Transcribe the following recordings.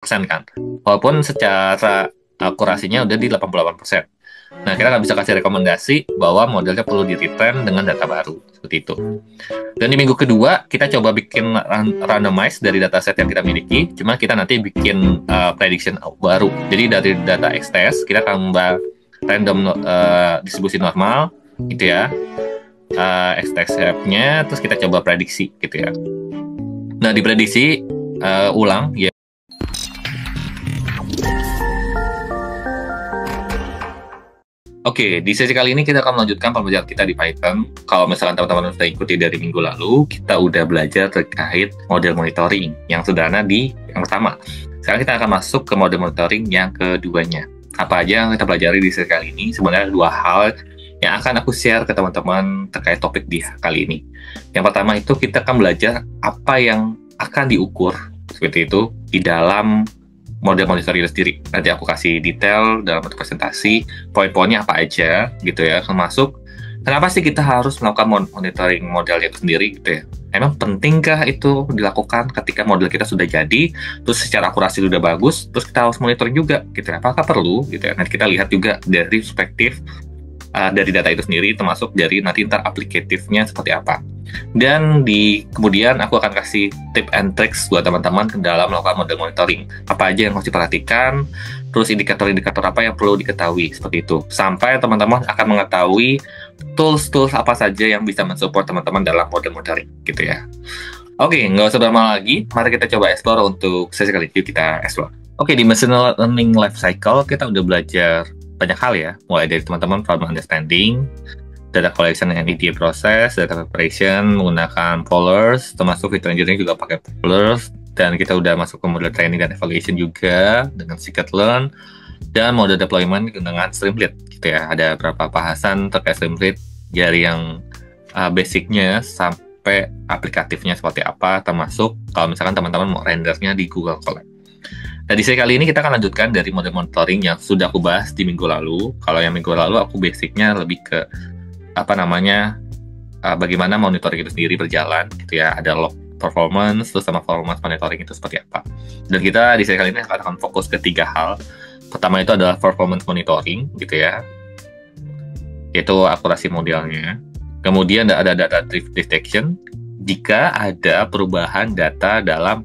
kan. Walaupun secara akurasinya udah di 88%. Nah, kita nggak bisa kasih rekomendasi bahwa modelnya perlu di-retrain dengan data baru, seperti itu. Dan di minggu kedua, kita coba bikin randomize dari dataset yang kita miliki, cuma kita nanti bikin prediction baru. Jadi dari data X-test, kita tambah random distribusi normal, gitu ya, X-test nya, terus kita coba prediksi, gitu ya. Nah, di prediksi ulang, ya. Oke, di sesi kali ini kita akan melanjutkan pembelajaran kita di Python. Kalau misalkan teman-teman sudah ikuti dari minggu lalu, kita udah belajar terkait model monitoring yang sederhana di yang pertama. Sekarang kita akan masuk ke model monitoring yang keduanya. Apa aja yang kita pelajari di sesi kali ini? Sebenarnya dua hal yang akan aku share ke teman-teman terkait topik di kali ini. Yang pertama itu kita akan belajar apa yang akan diukur, seperti itu, di dalam model monitoring itu sendiri. Nanti aku kasih detail dalam bentuk presentasi, poin-poinnya apa aja, gitu ya, termasuk kenapa sih kita harus melakukan monitoring model itu sendiri, gitu ya. Emang pentingkah itu dilakukan ketika model kita sudah jadi, terus secara akurasi sudah bagus, terus kita harus monitoring juga, gitu ya. Apakah perlu, gitu ya. Nanti kita lihat juga dari perspektif dari data itu sendiri, termasuk dari nanti ntar aplikatifnya seperti apa. Dan kemudian aku akan kasih tip and tricks buat teman-teman dalam melakukan model monitoring. Apa aja yang harus diperhatikan, terus indikator-indikator apa yang perlu diketahui, seperti itu. Sampai teman-teman akan mengetahui tools-tools apa saja yang bisa mensupport teman-teman dalam model monitoring, gitu ya. Oke, nggak usah berlama lagi, mari kita coba explore untuk sesi kali ini, kita explore. Oke, di machine learning life cycle kita udah belajar banyak hal ya, mulai dari teman-teman problem understanding, data collection and EDA process, data preparation menggunakan pollers, termasuk feature engineering juga pakai pollers, dan kita udah masuk ke model training dan evaluation juga dengan scikit-learn, dan model deployment dengan Streamlit, gitu ya. Ada beberapa bahasan terkait Streamlit dari yang basicnya sampai aplikatifnya seperti apa, termasuk kalau misalkan teman-teman mau rendernya di Google Colab. Nah, di sesi kali ini kita akan lanjutkan dari model monitoring yang sudah aku bahas di minggu lalu. Kalau yang minggu lalu aku basicnya lebih ke bagaimana monitoring itu sendiri berjalan, gitu ya. Ada log performance, terus sama performance monitoring itu seperti apa. Dan kita di sesi kali ini akan fokus ke 3 hal. Pertama itu adalah performance monitoring, gitu ya, yaitu akurasi modelnya. Kemudian ada data drift detection, jika ada perubahan data dalam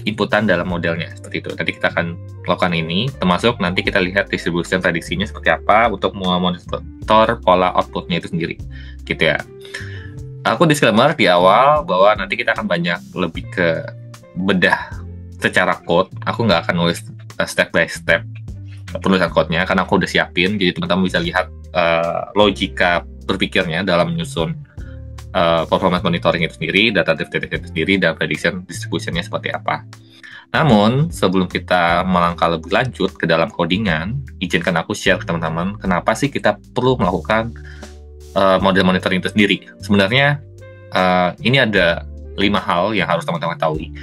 inputan dalam modelnya, seperti itu. Nanti kita akan lakukan ini, termasuk nanti kita lihat distribusi prediksinya seperti apa untuk memonitor pola outputnya itu sendiri, gitu ya. Aku disclaimer di awal bahwa nanti kita akan banyak lebih ke bedah secara code. Aku nggak akan nulis step by step penulisan code-nya, karena aku udah siapin, jadi teman-teman bisa lihat logika berpikirnya dalam menyusun performance monitoring itu sendiri, data detection itu sendiri, dan prediction distribution-nya seperti apa. Namun, sebelum kita melangkah lebih lanjut ke dalam codingan, izinkan aku share ke teman-teman kenapa sih kita perlu melakukan model monitoring itu sendiri. Sebenarnya, ini ada 5 hal yang harus teman-teman ketahui.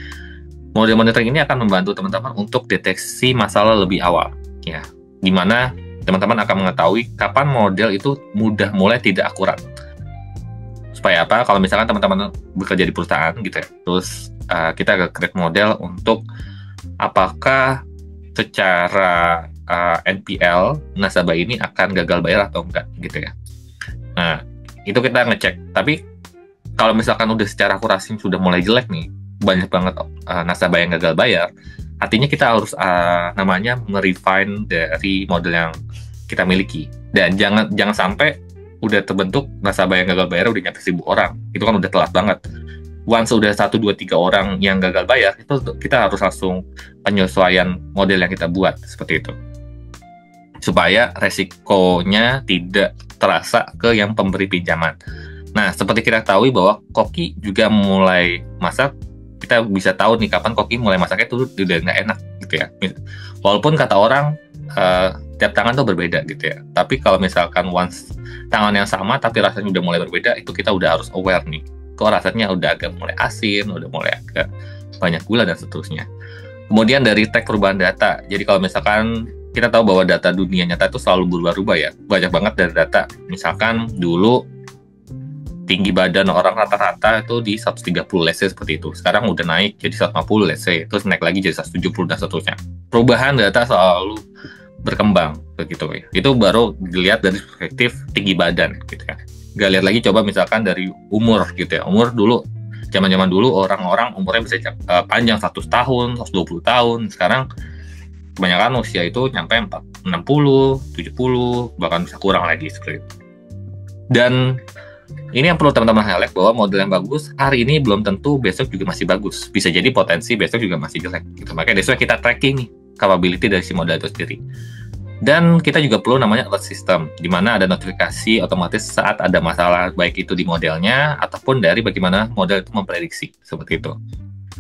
Model monitoring ini akan membantu teman-teman untuk deteksi masalah lebih awal, ya, di mana teman-teman akan mengetahui kapan model itu mudah mulai tidak akurat. Supaya apa? Kalau misalkan teman-teman bekerja di perusahaan, gitu ya, terus kita create model untuk apakah secara NPL nasabah ini akan gagal bayar atau enggak, gitu ya. Nah, itu kita ngecek. Tapi kalau misalkan udah secara akurasi sudah mulai jelek nih, banyak banget nasabah yang gagal bayar, artinya kita harus merefine dari model yang kita miliki. Dan jangan sampai udah terbentuk nasabah yang gagal bayar udah nyampe 1.000 orang, itu kan udah telat banget. Once sudah 1, 2, 3 orang yang gagal bayar, itu kita harus langsung penyesuaian model yang kita buat, seperti itu, supaya resikonya tidak terasa ke yang pemberi pinjaman. Nah, seperti kita tahu bahwa koki juga mulai masak, kita bisa tahu nih kapan koki mulai masaknya itu udah nggak enak, gitu ya. Walaupun kata orang tiap tangan tuh berbeda, gitu ya. Tapi kalau misalkan once tangan yang sama tapi rasanya udah mulai berbeda, itu kita udah harus aware nih. Kok rasanya udah agak mulai asin, udah mulai agak banyak gula dan seterusnya. Kemudian dari tag perubahan data. Jadi kalau misalkan kita tahu bahwa data dunia nyata itu selalu berubah-ubah ya. Banyak banget dari data. Misalkan dulu tinggi badan orang rata-rata itu di 130, let's say seperti itu. Sekarang udah naik jadi 150, let's say, terus naik lagi jadi 170 dan seterusnya. Perubahan data selalu berkembang begitu ya. Itu baru dilihat dari perspektif tinggi badan gitu ya. Gak lihat lagi coba misalkan dari umur gitu ya. Umur dulu, zaman-zaman dulu orang-orang umurnya bisa panjang 100 tahun, 120 tahun. Sekarang kebanyakan usia itu nyampe 60, 70, bahkan bisa kurang lagi seperti itu. Dan ini yang perlu teman-teman highlight, bahwa model yang bagus hari ini belum tentu besok juga masih bagus. Bisa jadi potensi besok juga masih jelek gitu. Makanya besok kita tracking nih capability dari si model itu sendiri. Dan kita juga perlu namanya alert system, di mana ada notifikasi otomatis saat ada masalah, baik itu di modelnya ataupun dari bagaimana model itu memprediksi, seperti itu.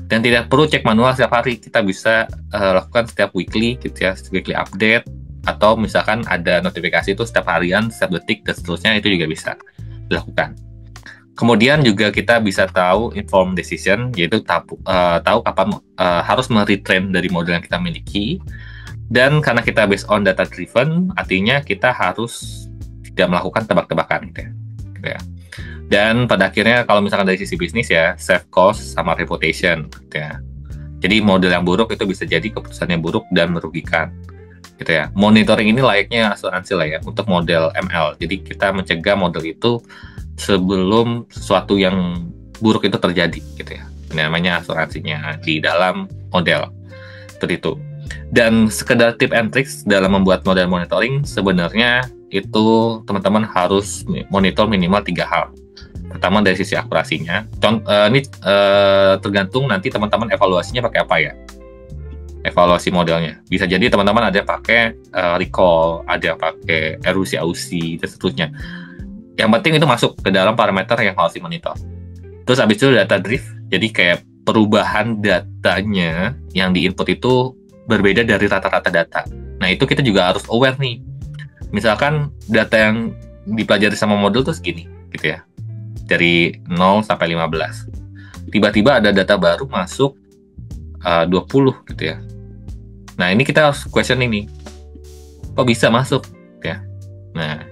Dan tidak perlu cek manual setiap hari, kita bisa lakukan setiap weekly gitu ya, weekly update, atau misalkan ada notifikasi itu setiap harian, setiap detik, dan seterusnya, itu juga bisa dilakukan. Kemudian juga kita bisa tahu informed decision, yaitu tahu kapan harus meretrain dari model yang kita miliki. Dan karena kita based on data driven, artinya kita harus tidak melakukan tebak-tebakan gitu ya. Dan pada akhirnya kalau misalkan dari sisi bisnis ya, save cost sama reputation gitu ya. Jadi model yang buruk itu bisa jadi keputusannya buruk dan merugikan gitu ya. Monitoring ini layaknya asuransi lah ya untuk model ML. Jadi kita mencegah model itu sebelum sesuatu yang buruk itu terjadi gitu ya. Ini namanya asuransinya di dalam model. Seperti itu. Dan sekedar tip and tricks dalam membuat model monitoring, sebenarnya itu teman-teman harus monitor minimal 3 hal. Pertama dari sisi akurasinya. Ini tergantung nanti teman-teman evaluasinya pakai apa ya. Evaluasi modelnya. Bisa jadi teman-teman ada pakai recall, ada pakai erusi-ausi, dan seterusnya. Yang penting itu masuk ke dalam parameter yang harus dimonitor. Terus habis itu data drift, jadi kayak perubahan datanya yang diinput itu berbeda dari rata-rata data. Nah, itu kita juga harus aware nih. Misalkan data yang dipelajari sama model tuh segini, gitu ya. Dari 0 sampai 15. Tiba-tiba ada data baru masuk 20, gitu ya. Nah, ini kita harus question ini. Kok bisa masuk, ya? Nah,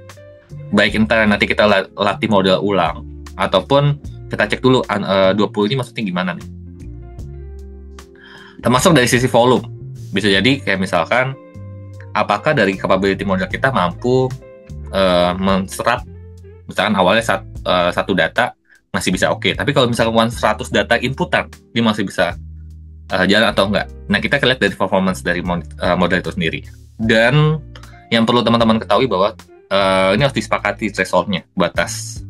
baik entar nanti kita latih model ulang, ataupun kita cek dulu 20 ini maksudnya gimana nih. Termasuk dari sisi volume. Bisa jadi kayak misalkan apakah dari capability model kita mampu menserap, misalkan awalnya satu data masih bisa oke, tapi kalau misalkan 100 data inputan dia masih bisa jalan atau enggak. Nah, kita lihat dari performance dari model itu sendiri. Dan yang perlu teman-teman ketahui bahwa ini harus disepakati thresholdnya, batas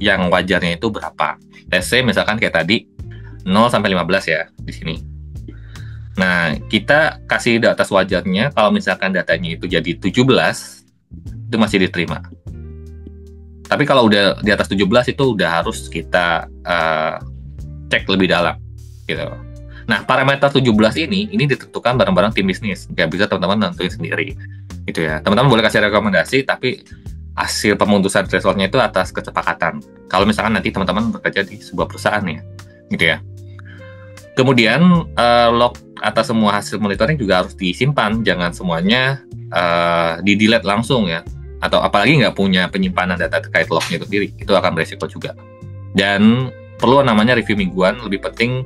yang wajarnya itu berapa. Let's say misalkan kayak tadi 0 sampai 15 ya di sini. Nah, kita kasih batas wajarnya kalau misalkan datanya itu jadi 17, itu masih diterima. Tapi kalau udah di atas 17 itu udah harus kita cek lebih dalam gitu. Nah, parameter 17 ini ditentukan bareng-bareng tim bisnis. Nggak bisa teman-teman nentuin sendiri gitu ya. Teman-teman boleh kasih rekomendasi, tapi hasil pemutusan thresholdnya itu atas kesepakatan. Kalau misalkan nanti teman-teman bekerja di sebuah perusahaan ya, gitu ya. Kemudian log atas semua hasil monitoring juga harus disimpan, jangan semuanya di-delete langsung ya. Atau apalagi nggak punya penyimpanan data terkait lognya itu sendiri, itu akan beresiko juga. Dan perlu namanya review mingguan, lebih penting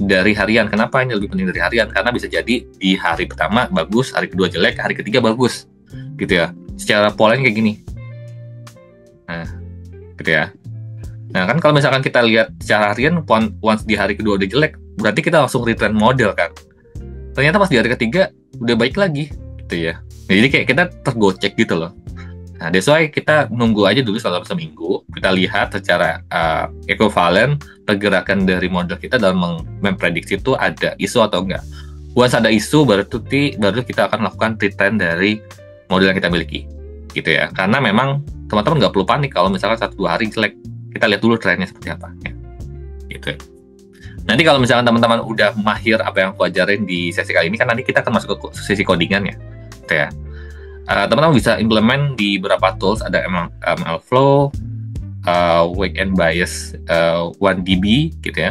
dari harian. Kenapa ini lebih penting dari harian? Karena bisa jadi di hari pertama bagus, hari kedua jelek, hari ketiga bagus, gitu ya. Secara polanya kayak gini. Nah, gitu ya. Nah, kan kalau misalkan kita lihat secara harian, once di hari kedua udah jelek, berarti kita langsung retrain model kan. Ternyata pas di hari ketiga udah baik lagi, gitu ya. Nah, jadi kayak kita tergocek gitu loh. Nah, that's why kita nunggu aja dulu selama seminggu, kita lihat secara ekvivalen pergerakan dari model kita dalam memprediksi itu ada isu atau enggak. Once ada isu, baru kita akan lakukan retrain dari model yang kita miliki, gitu ya. Karena memang teman-teman nggak perlu panik kalau misalkan 1-2 hari jelek. Kita lihat dulu trennya seperti apa ya. Gitu ya. Nanti kalau misalkan teman-teman udah mahir apa yang aku ajarin di sesi kali ini, kan nanti kita akan masuk ke sesi codingan ya. Gitu ya. Teman-teman bisa implement di beberapa tools, ada MLflow, Weight and Bias 1DB gitu ya.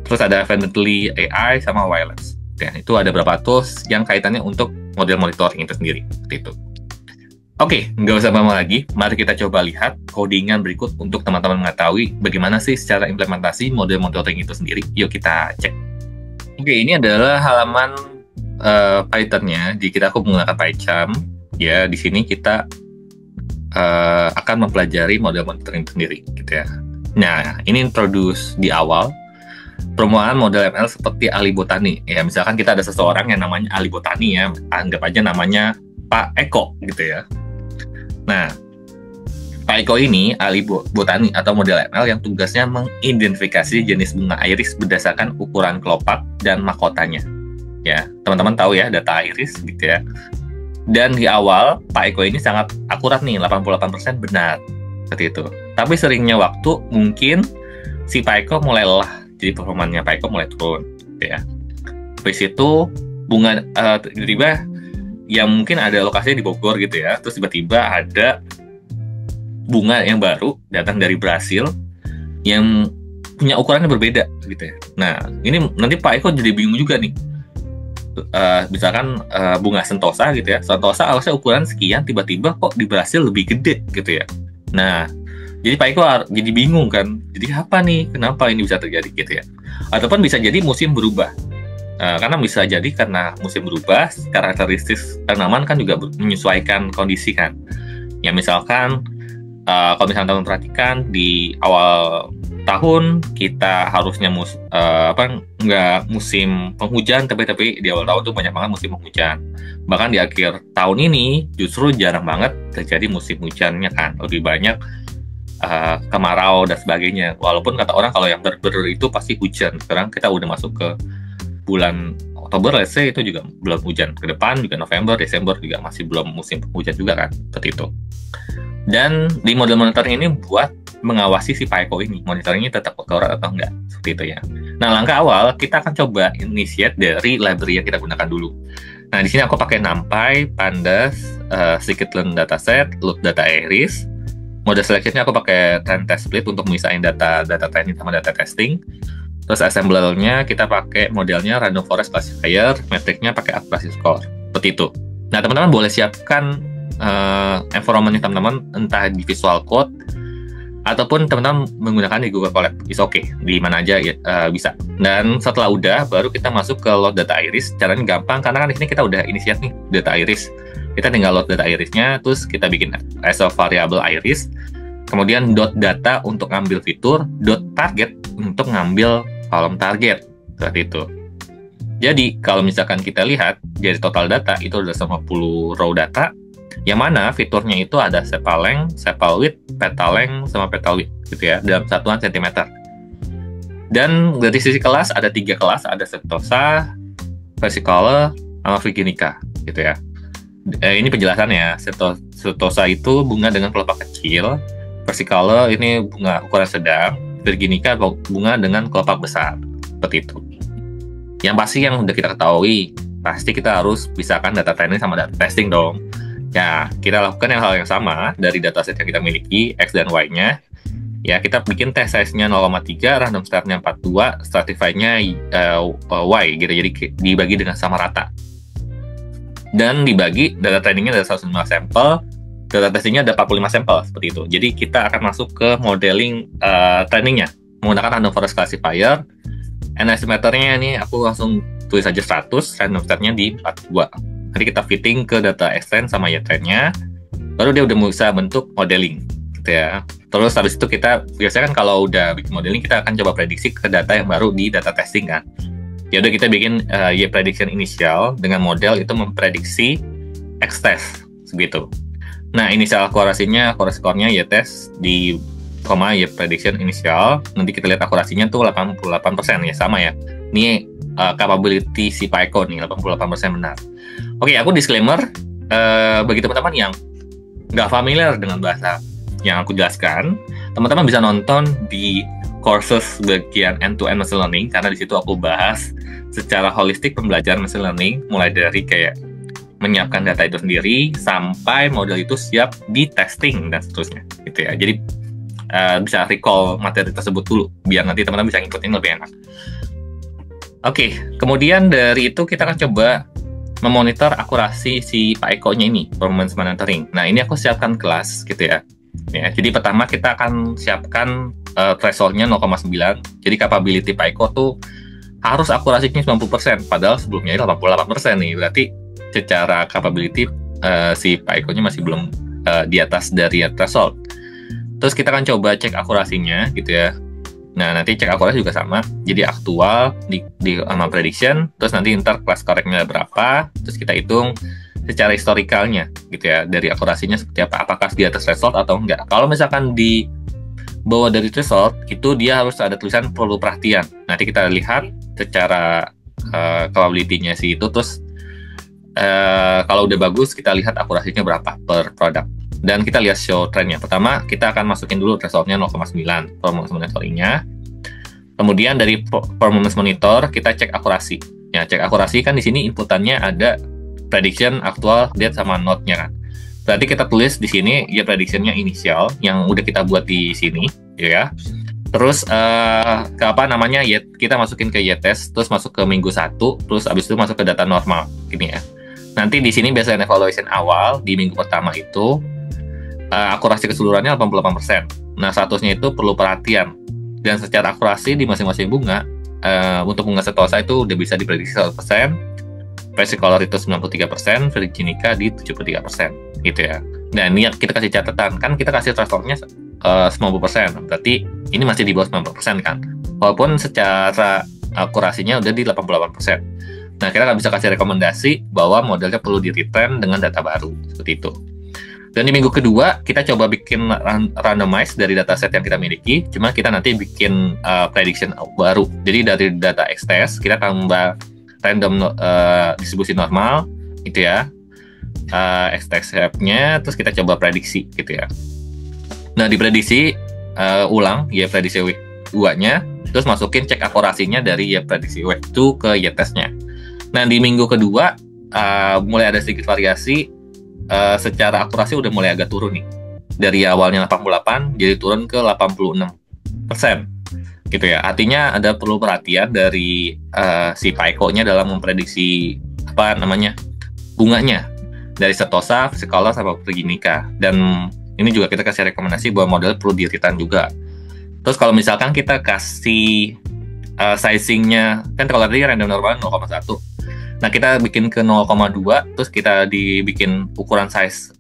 Terus ada Vendedly AI sama Wireless. Ya, itu ada beberapa tools yang kaitannya untuk model monitoring itu sendiri. Seperti itu. Oke, nggak usah lama lagi. Mari kita coba lihat codingan berikut untuk teman-teman mengetahui bagaimana sih secara implementasi model monitoring itu sendiri. Yuk kita cek. Oke, ini adalah halaman Python-nya. Di kita aku menggunakan PyCharm. Ya, di sini kita akan mempelajari model monitoring sendiri, gitu ya. Nah, ini introduce di awal. Perumpamaan model ML seperti ahli botani. Ya, misalkan kita ada seseorang yang namanya ahli botani ya. Anggap aja namanya Pak Eko, gitu ya. Nah, Pak Eko ini ahli botani atau model ML yang tugasnya mengidentifikasi jenis bunga iris berdasarkan ukuran kelopak dan mahkotanya. Ya, teman-teman tahu ya data iris gitu ya. Dan di awal Pak Eko ini sangat akurat nih, 88% benar. Seperti itu. Tapi seringnya waktu mungkin si Pak Eko mulai lelah, jadi performanya Pak Eko mulai turun gitu ya. Habis itu bunga tiba-tiba yang mungkin ada lokasinya di Bogor gitu ya, terus tiba-tiba ada bunga yang baru datang dari Brasil yang punya ukuran yang berbeda gitu ya. Nah, ini nanti Pak Eko jadi bingung juga nih. Misalkan bunga sentosa gitu ya, sentosa harusnya ukuran sekian, tiba-tiba kok di Brasil lebih gede gitu ya. Nah, jadi Pak Eko jadi bingung kan, jadi apa nih, kenapa ini bisa terjadi gitu ya. Ataupun bisa jadi musim berubah. Karena bisa jadi karena musim berubah, karakteristik tanaman kan juga menyesuaikan kondisi kan. Ya misalkan, kalau misalnya teman perhatikan di awal tahun kita harusnya nggak musim penghujan, tapi di awal tahun tuh banyak banget musim penghujan. Bahkan di akhir tahun ini justru jarang banget terjadi musim hujannya kan, lebih banyak kemarau dan sebagainya. Walaupun kata orang kalau yang ber itu pasti hujan. Sekarang kita udah masuk ke bulan Oktober, let's say itu juga belum hujan. Ke depan juga November, Desember juga masih belum musim hujan juga kan, seperti itu. Dan di model monitoring ini buat mengawasi si Pak Eko ini, monitoringnya tetap akurat atau enggak, seperti itu ya. Nah, langkah awal kita akan coba initiate dari library yang kita gunakan dulu. Nah, di sini aku pakai NumPy, Pandas, scikit-learn dataset, load data iris. Model selection-nya aku pakai trend test split untuk misahin data training sama data testing. Terus assembler-nya kita pakai modelnya random forest classifier, metriknya pakai accuracy score, seperti itu. Nah, teman-teman boleh siapkan environment-nya teman-teman, entah di Visual Code ataupun teman-teman menggunakan di Google Colab, is okay, di mana aja ya, bisa. Dan setelah udah, baru kita masuk ke load data iris. Caranya gampang, karena kan di sini kita udah initiate nih data iris. Kita tinggal load data irisnya, terus kita bikin as a variable iris, kemudian dot data untuk ngambil fitur, dot target untuk ngambil kolom target, seperti itu. Jadi kalau misalkan kita lihat dari total data itu ada 50 row data, yang mana fiturnya itu ada sepal length, sepal width, petal length, sama petal width gitu ya, dalam satuan sentimeter. Dan dari sisi kelas ada 3 kelas, ada Sentosa, Versicolor, sama Virginica gitu ya. Ini penjelasannya. Sentosa itu bunga dengan kelopak kecil, Versicolor ini bunga ukuran sedang, Virginica bunga dengan kelopak besar, seperti itu. Yang pasti yang udah kita ketahui, pasti kita harus pisahkan data training sama data testing dong. Ya, kita lakukan hal yang sama dari dataset yang kita miliki, X dan Y-nya. Ya, kita bikin test size-nya 0,3, random start-nya 42, stratify-nya Y gitu, jadi dibagi dengan sama rata. Dan dibagi, data trainingnya ada 105 sampel, data testingnya ada 45 sampel, seperti itu. Jadi kita akan masuk ke modeling trainingnya menggunakan random forest classifier. Estimatornya nih aku langsung tulis aja 100, random startnya di 42. Nanti kita fitting ke data extend sama YTrain-nya, baru dia udah bisa bentuk modeling gitu ya. Terus habis itu kita biasanya kan kalau udah bikin modeling, kita akan coba prediksi ke data yang baru di data testing kan. Ya udah kita bikin Y prediction initial dengan model itu memprediksi X test segitu. Nah, inisial akurasinya, akurasi score-nya Y test di koma Y prediction initial. Nanti kita lihat akurasinya tuh 88% ya, sama ya. Ini capability si Pak Eko nih, 88% benar. Oke, aku disclaimer bagi teman-teman yang nggak familiar dengan bahasa yang aku jelaskan, teman-teman bisa nonton di courses bagian end-to-end machine learning, karena di situ aku bahas secara holistik pembelajaran machine learning, mulai dari kayak menyiapkan data itu sendiri sampai model itu siap di testing dan seterusnya gitu ya. Jadi bisa recall materi tersebut dulu biar nanti teman-teman bisa ngikutin lebih enak. Oke, kemudian dari itu kita akan coba memonitor akurasi si Pak Eko-nya ini, performance monitoring. Nah, ini aku siapkan kelas gitu ya. Ya, jadi pertama kita akan siapkan threshold-nya 0,9. Jadi capability Pak Eko tuh harus akurasinya 90%, padahal sebelumnya itu 88% nih. Berarti secara capability si Pak Eko-nya masih belum di atas dari threshold. Terus kita akan coba cek akurasinya gitu ya. Nah, nanti cek akurasi juga sama. Jadi aktual di sama prediction, terus nanti ntar kelas koreknya berapa, terus kita hitung secara historikalnya gitu ya, dari akurasinya seperti apa, apakah di atas threshold atau enggak. Kalau misalkan di bawah dari threshold, itu dia harus ada tulisan perlu perhatian. Nanti kita lihat secara capability-nya sih itu, terus kalau udah bagus kita lihat akurasinya berapa per produk. Dan kita lihat show trendnya. Pertama, kita akan masukin dulu threshold-nya 0,9 performance monitoring-nya. Kemudian dari performance monitor kita cek akurasi. Ya, cek akurasi kan di sini inputannya ada prediction, aktual, date sama node-nya kan. Berarti kita tulis di sini ya prediction-nya inisial yang udah kita buat di sini, ya. Terus ke apa namanya? Ya, kita masukin ke Y-test, terus masuk ke minggu 1, terus abis itu masuk ke data normal gini ya. Nanti di sini baseline evaluation awal di minggu pertama itu akurasi keseluruhannya 88%. Nah, statusnya itu perlu perhatian. Dan secara akurasi di masing-masing bunga, untuk bunga setosa itu udah bisa diprediksi 100%, versicolor itu 93%, virginica di 73%, gitu ya. Dan ini kita kasih catatan, kan kita kasih threshold-nya 90%, berarti ini masih di bawah 90% kan. Walaupun secara akurasinya udah di 88%. Nah, kita nggak bisa kasih rekomendasi bahwa modelnya perlu di-retrain dengan data baru, seperti itu. Dan di minggu kedua, kita coba bikin randomize dari dataset yang kita miliki, cuma kita nanti bikin prediction baru. Jadi dari data X-test, kita tambah random distribusi normal, gitu ya, X-test nya, terus kita coba prediksi, gitu ya. Nah, di prediksi ulang, ya prediksi week 2-nya, terus masukin cek akurasinya dari ya prediksi week 2 ke Y-test-nya. Nah, di minggu kedua, mulai ada sedikit variasi. Secara akurasi udah mulai agak turun nih, dari awalnya 88 jadi turun ke 86% gitu ya. Artinya ada perlu perhatian dari si Pak Eko-nya dalam memprediksi apa namanya bunganya dari setosa, versicolor sama virginica. Dan ini juga kita kasih rekomendasi bahwa model perlu di-return juga. Terus kalau misalkan kita kasih sizingnya kan kalau tadi random normal 0,1. Nah, kita bikin ke 0,2, terus kita dibikin ukuran size,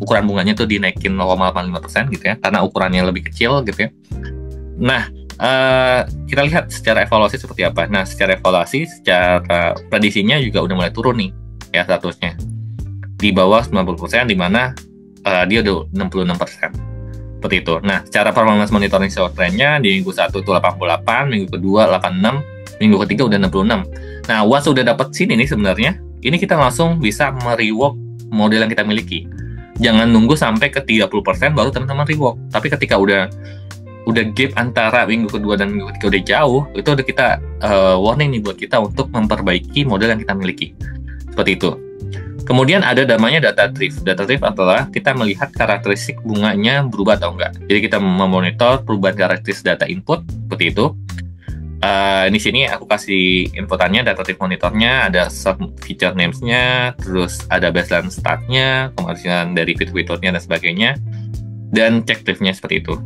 ukuran bunganya tuh dinaikin 0,85% gitu ya, karena ukurannya lebih kecil gitu ya. Nah, kita lihat secara evaluasi seperti apa. Nah, secara evaluasi, secara prediksinya juga udah mulai turun nih, ya statusnya. Di bawah 90%, di mana dia udah 66%. Seperti itu. Nah, secara performance monitoring show trend-nya, di minggu 1 itu 88, minggu kedua 86, minggu ketiga udah 66. Nah, once udah dapat sini nih sebenarnya, ini kita langsung bisa merework model yang kita miliki. Jangan nunggu sampai ke 30% baru teman-teman rework. Tapi ketika udah gap antara minggu kedua dan minggu ketiga udah jauh, itu udah kita warning nih buat kita untuk memperbaiki model yang kita miliki. Seperti itu. Kemudian ada namanya data drift. Data drift adalah kita melihat karakteristik bunganya berubah atau enggak. Jadi kita memonitor perubahan karakteristik data input, seperti itu. Di sini aku kasih inputannya, data drift monitornya, ada sub feature names-nya, terus ada baseline stat-nya, kemudian dari fitur-fiturnya dan sebagainya, dan cek drift-nya seperti itu.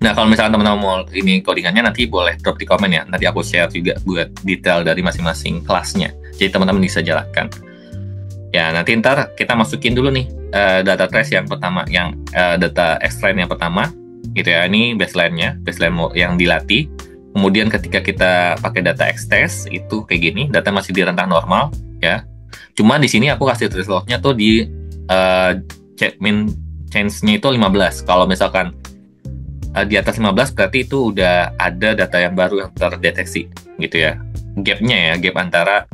Nah, kalau misalkan teman-teman mau ini codingannya, nanti boleh drop di komen ya. Nanti aku share juga buat detail dari masing-masing kelasnya. Jadi teman-teman bisa jalankan. Ya, nanti ntar kita masukin dulu nih data trace yang pertama, yang data extract yang pertama, gitu ya. Ini baseline-nya, baseline yang dilatih. Kemudian ketika kita pakai data X-test itu kayak gini, data masih di rentang normal, ya. Cuma di sini aku kasih threshold-nya tuh di min change-nya itu 15. Kalau misalkan di atas 15 berarti itu udah ada data yang baru yang terdeteksi, gitu ya. Gap-nya ya, gap antara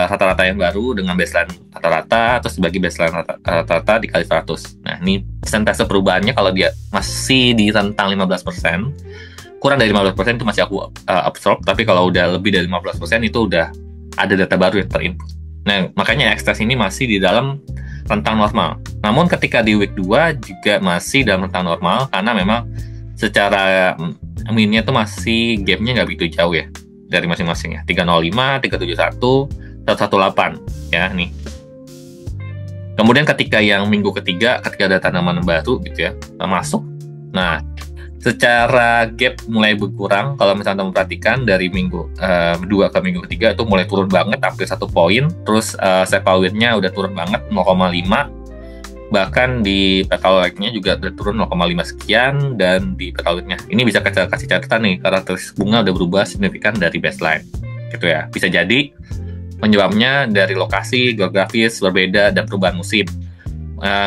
rata-rata yang baru dengan baseline rata-rata, terus dibagi baseline rata-rata dikali 100. Nah, ini persentase perubahannya kalau dia masih di rentang 15%, kurang dari 15% itu masih aku absorb, tapi kalau udah lebih dari 15% itu udah ada data baru yang terinput. Nah, makanya X-test ini masih di dalam rentang normal. Namun ketika di week 2 juga masih dalam rentang normal, karena memang secara minnya tuh masih gap-nya nggak begitu jauh ya dari masing-masing ya. 305, 371, 118 ya nih. Kemudian ketika yang minggu ketiga, ketika ada tanaman baru gitu ya masuk, nah secara gap mulai berkurang. Kalau misalnya teman perhatikan dari minggu 2 ke minggu ketiga itu mulai turun banget hampir 1 poin. Terus sepal width-nya udah turun banget 0,5, bahkan di petal length-nya juga udah turun 0,5 sekian. Dan di petal width-nya ini bisa kita kasih catatan nih, karakteristik bunga udah berubah signifikan dari baseline gitu ya. Bisa jadi penyebabnya dari lokasi, geografis berbeda, dan perubahan musim.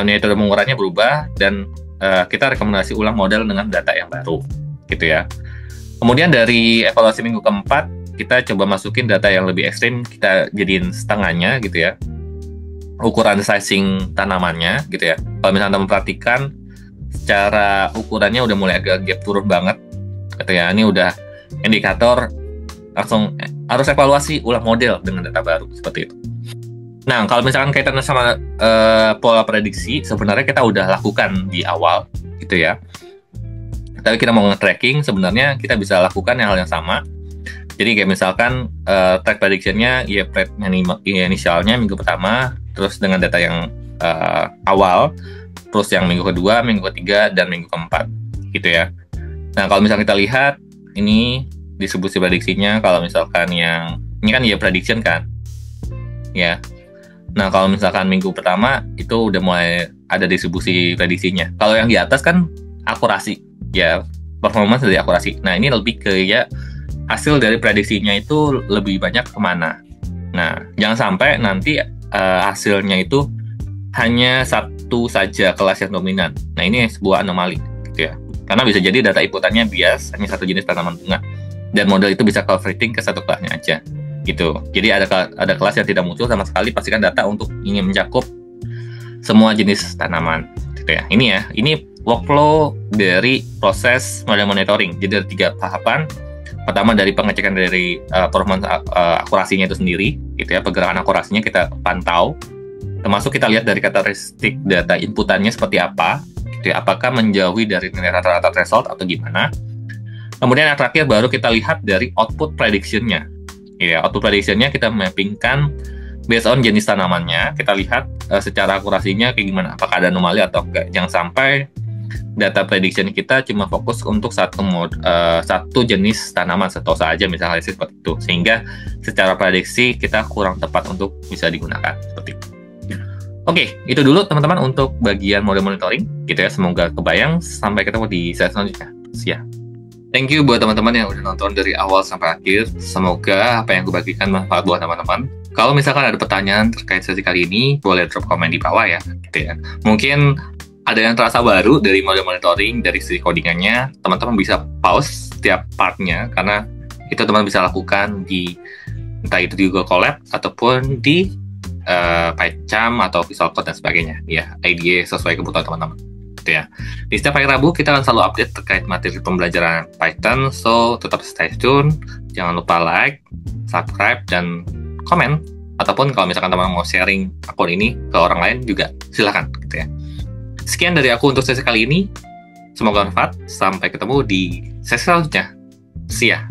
Metode mengukurnya berubah, dan kita rekomendasi ulang model dengan data yang baru, gitu ya. Kemudian dari evaluasi minggu keempat, kita coba masukin data yang lebih ekstrim, kita jadiin setengahnya, gitu ya. Ukuran sizing tanamannya, gitu ya. Kalau misalnya teman perhatikan, secara ukurannya udah mulai agak gap turun banget, gitu ya. Ini udah indikator langsung harus evaluasi ulang model dengan data baru seperti itu. Nah, kalau misalkan kaitannya sama pola prediksi, sebenarnya kita udah lakukan di awal, gitu ya. Tapi kita mau nge-tracking, sebenarnya kita bisa lakukan hal yang sama. Jadi kayak misalkan track prediction-nya, ya inisialnya minggu pertama, terus dengan data yang awal, terus yang minggu kedua, minggu ketiga, dan minggu keempat, gitu ya. Nah, kalau misalkan kita lihat, ini distribusi prediksinya, kalau misalkan yang ini kan ya prediction kan ya. Nah, kalau misalkan minggu pertama itu udah mulai ada distribusi prediksinya. Kalau yang di atas kan akurasi ya, performance dari akurasi. Nah, ini lebih ke ya hasil dari prediksinya itu lebih banyak kemana. Nah, jangan sampai nanti hasilnya itu hanya satu saja kelas yang dominan. Nah, ini sebuah anomali gitu ya, karena bisa jadi data inputannya bias hanya satu jenis tanaman bunga, dan model itu bisa converting ke satu kelasnya aja gitu. Jadi ada kelas yang tidak muncul sama sekali. Pastikan data untuk ingin mencakup semua jenis tanaman gitu ya. Ini workflow dari proses model monitoring. Jadi ada 3 tahapan. Pertama dari pengecekan dari performance akurasinya itu sendiri gitu ya. Pergerakan akurasinya kita pantau, termasuk kita lihat dari karakteristik data inputannya seperti apa gitu ya. Apakah menjauhi dari nilai rata-rata threshold atau gimana. Kemudian yang terakhir baru kita lihat dari output prediction-nya. Ya, output prediction-nya kita mappingkan based on jenis tanamannya. Kita lihat secara akurasinya kayak gimana, apakah ada anomali atau enggak. Jangan sampai data prediction kita cuma fokus untuk satu jenis tanaman atau saja, misalnya seperti itu. Sehingga secara prediksi kita kurang tepat untuk bisa digunakan seperti itu. Oke, itu dulu teman-teman untuk bagian model monitoring gitu ya. Semoga kebayang. Sampai ketemu di sesi selanjutnya. See ya. Thank you buat teman-teman yang udah nonton dari awal sampai akhir. Semoga apa yang gue bagikan bermanfaat buat teman-teman. Kalau misalkan ada pertanyaan terkait sesi kali ini, boleh drop komen di bawah ya, gitu ya. Mungkin ada yang terasa baru dari model monitoring, dari sisi codingannya, teman-teman bisa pause setiap partnya, karena itu teman-teman bisa lakukan di entah itu di Google Colab ataupun di PyCharm atau Visual Code dan sebagainya. Ya, IDE sesuai kebutuhan teman-teman. Ya. Di setiap hari Rabu kita akan selalu update terkait materi pembelajaran Python, so tetap stay tune. Jangan lupa like, subscribe, dan komen. Ataupun kalau misalkan teman-teman mau sharing akun ini ke orang lain juga silahkan gitu ya. Sekian dari aku untuk sesi kali ini. Semoga bermanfaat. Sampai ketemu di sesi selanjutnya. See ya.